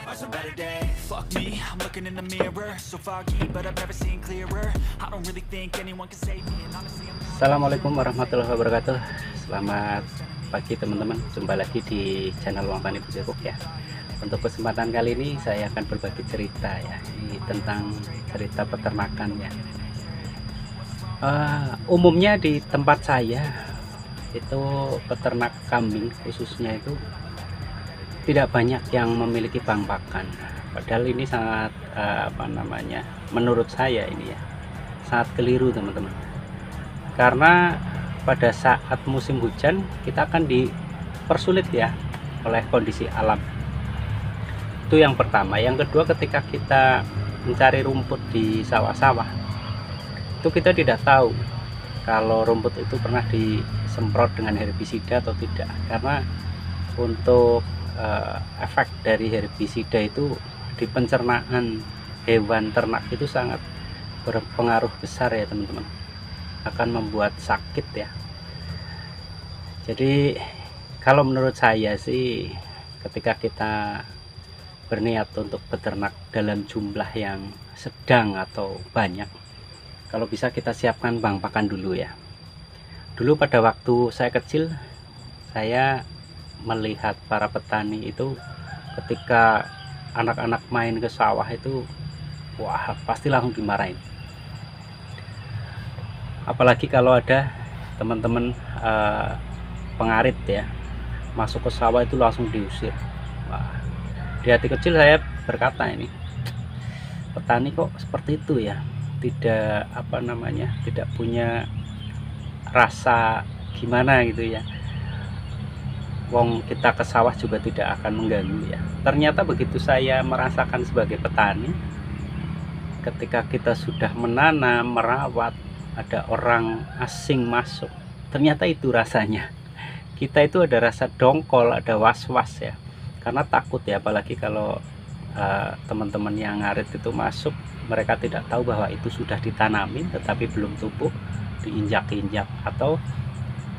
Tomorrow's a better day. Fuck me, I'm looking in the mirror. So foggy, but I've never seen clearer. I don't really think anyone can save me, and honestly I'm Assalamualaikum warahmatullahi wabarakatuh. Selamat pagi teman-teman. Jumpa lagi di channel Wang Pani Bujekuk ya. Untuk kesempatan kali ini saya akan berbagi cerita ya. Ini tentang cerita peternakan ya. Umumnya di tempat saya itu peternak kambing khususnya itu tidak banyak yang memiliki bank pakan. Padahal ini sangat menurut saya ini ya sangat keliru teman-teman. Karena pada saat musim hujan kita akan dipersulit ya oleh kondisi alam. Itu yang pertama. Yang kedua, ketika kita mencari rumput di sawah-sawah, itu kita tidak tahu kalau rumput itu pernah disemprot dengan herbisida atau tidak. Karena untuk efek dari herbisida itu di pencernaan hewan ternak itu sangat berpengaruh besar ya teman-teman, akan membuat sakit ya. Jadi kalau menurut saya sih, ketika kita berniat untuk beternak dalam jumlah yang sedang atau banyak, kalau bisa kita siapkan bank pakan dulu ya. Dulu pada waktu saya kecil, saya melihat para petani itu ketika anak-anak main ke sawah itu, wah pasti langsung dimarahin. Apalagi kalau ada teman-teman pengarit ya masuk ke sawah itu langsung diusir. Wah, di hati kecil saya berkata, ini petani kok seperti itu ya, tidak punya rasa gimana gitu ya. Wong kita ke sawah juga tidak akan mengganggu ya. Ternyata begitu saya merasakan sebagai petani, ketika kita sudah menanam, merawat, ada orang asing masuk, ternyata itu rasanya. Kita itu ada rasa dongkol, ada was-was ya. Karena takut ya, apalagi kalau teman-teman yang ngarit itu masuk, mereka tidak tahu bahwa itu sudah ditanamin tetapi belum tumbuh, diinjak-injak, atau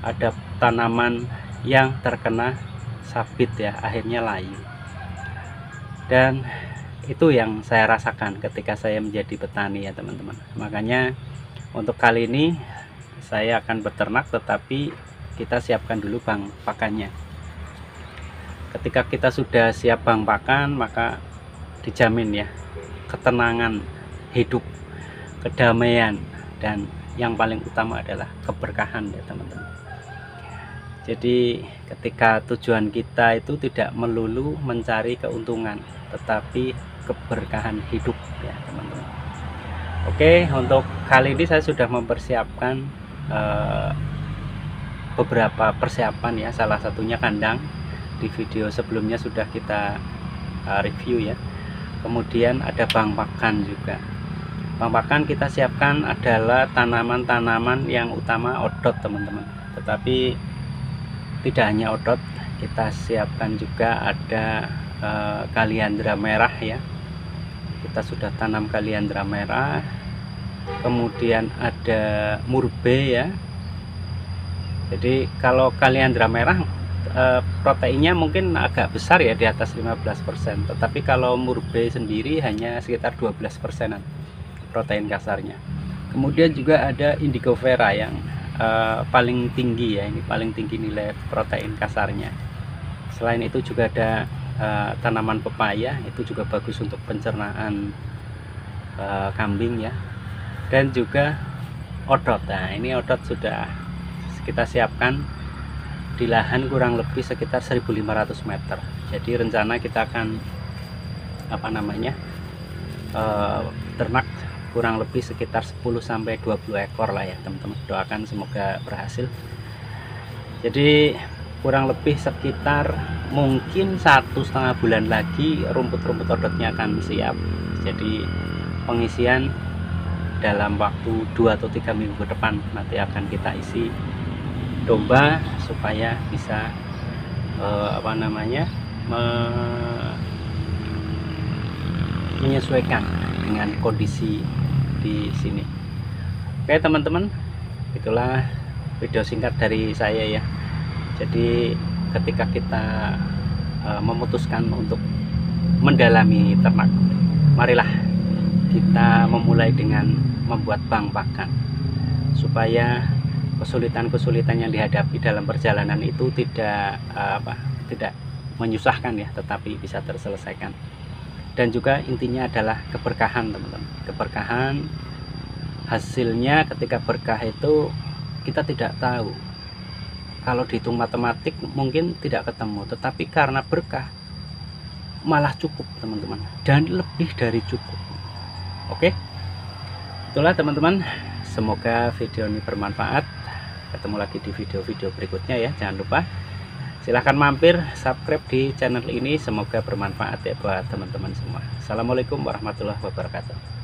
ada tanaman yang terkena sabit ya, akhirnya layu. Dan itu yang saya rasakan ketika saya menjadi petani ya teman-teman. Makanya untuk kali ini saya akan beternak, tetapi kita siapkan dulu bank pakannya. Ketika kita sudah siap bank pakan, maka dijamin ya ketenangan hidup, kedamaian, dan yang paling utama adalah keberkahan ya teman-teman. Jadi ketika tujuan kita itu tidak melulu mencari keuntungan, tetapi keberkahan hidup ya teman-teman. Oke, untuk kali ini saya sudah mempersiapkan beberapa persiapan ya. Salah satunya kandang, di video sebelumnya sudah kita review ya. Kemudian ada bank pakan juga. Bank pakan kita siapkan adalah tanaman-tanaman yang utama odot teman-teman. Tetapi tidak hanya odot, kita siapkan juga ada kaliandra merah ya. Kita sudah tanam kaliandra merah. Kemudian ada murbe ya. Jadi kalau kaliandra merah proteinnya mungkin agak besar ya, di atas 15%. Tetapi kalau murbe sendiri hanya sekitar 12%-an protein kasarnya. Kemudian juga ada indigo vera yang paling tinggi ya, ini paling tinggi nilai protein kasarnya. Selain itu juga ada tanaman pepaya, itu juga bagus untuk pencernaan kambing ya. Dan juga odot. Nah ini odot sudah kita siapkan di lahan kurang lebih sekitar 1500 meter. Jadi rencana kita akan ternak kurang lebih sekitar 10-20 ekor lah ya teman-teman. Doakan semoga berhasil. Jadi kurang lebih sekitar mungkin 1,5 bulan lagi rumput-rumput odotnya akan siap. Jadi pengisian dalam waktu 2 atau 3 minggu ke depan nanti akan kita isi domba supaya bisa menyesuaikan dengan kondisi di sini. Oke teman-teman, itulah video singkat dari saya ya. Jadi ketika kita memutuskan untuk mendalami ternak. Marilah kita memulai dengan membuat bank pakan, supaya kesulitan-kesulitan yang dihadapi dalam perjalanan itu tidak menyusahkan ya, tetapi bisa terselesaikan. Dan juga intinya adalah keberkahan, teman-teman. Keberkahan hasilnya ketika berkah itu kita tidak tahu. Kalau dihitung matematik mungkin tidak ketemu, tetapi karena berkah malah cukup, teman-teman, dan lebih dari cukup. Oke, itulah teman-teman, semoga video ini bermanfaat. Ketemu lagi di video-video berikutnya ya. Jangan lupa silahkan mampir subscribe di channel ini, semoga bermanfaat ya buat teman-teman semua. Assalamualaikum warahmatullahi wabarakatuh.